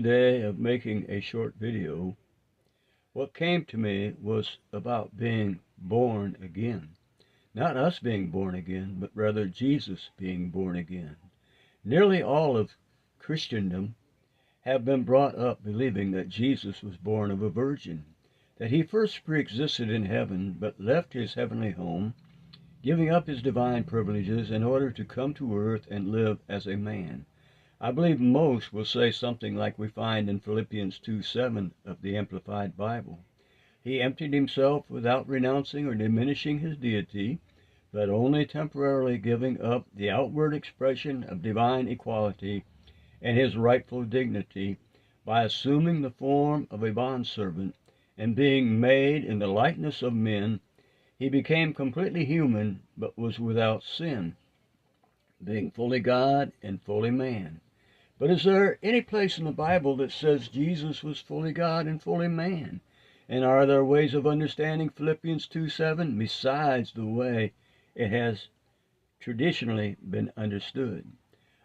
Day of making a short video, what came to me was about being born again. Not us being born again, but rather Jesus being born again. Nearly all of Christendom have been brought up believing that Jesus was born of a virgin, that he first pre-existed in heaven but left his heavenly home, giving up his divine privileges in order to come to earth and live as a man. I believe most will say something like we find in Philippians 2:7 of the Amplified Bible. He emptied himself without renouncing or diminishing his deity, but only temporarily giving up the outward expression of divine equality and his rightful dignity by assuming the form of a bondservant, and being made in the likeness of men, he became completely human but was without sin, being fully God and fully man. But is there any place in the Bible that says Jesus was fully God and fully man? And are there ways of understanding Philippians 2:7 besides the way it has traditionally been understood?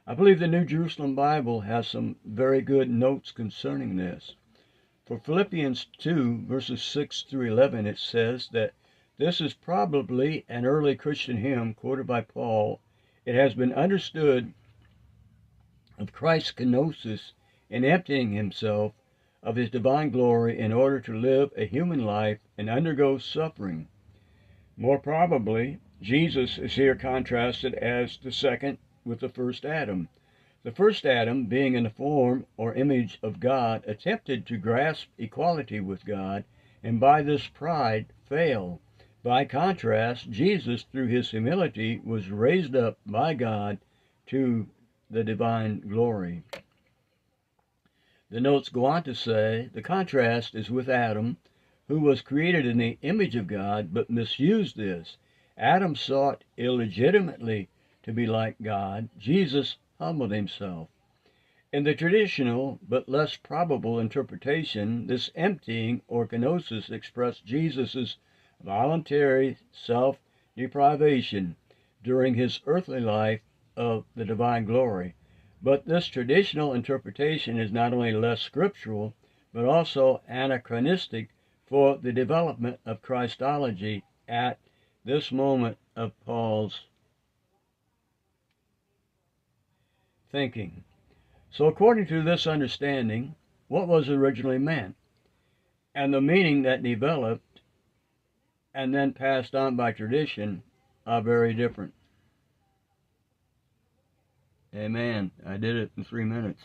I believe the New Jerusalem Bible has some very good notes concerning this. For Philippians 2, verses 6 through 11, it says that this is probably an early Christian hymn quoted by Paul. It has been understood of Christ's kenosis in emptying himself of his divine glory in order to live a human life and undergo suffering. More probably, Jesus is here contrasted as the second with the first Adam. The first Adam, being in the form or image of God, attempted to grasp equality with God, and by this pride failed. By contrast, Jesus, through his humility, was raised up by God to the divine glory. The notes go on to say, the contrast is with Adam, who was created in the image of God, but misused this. Adam sought illegitimately to be like God. Jesus humbled himself. In the traditional, but less probable interpretation, this emptying or kenosis expressed Jesus' voluntary self-deprivation during his earthly life of the divine glory. But this traditional interpretation is not only less scriptural, but also anachronistic for the development of Christology at this moment of Paul's thinking. So according to this understanding, what was originally meant, and the meaning that developed and then passed on by tradition are very different. Amen. I did it in 3 minutes.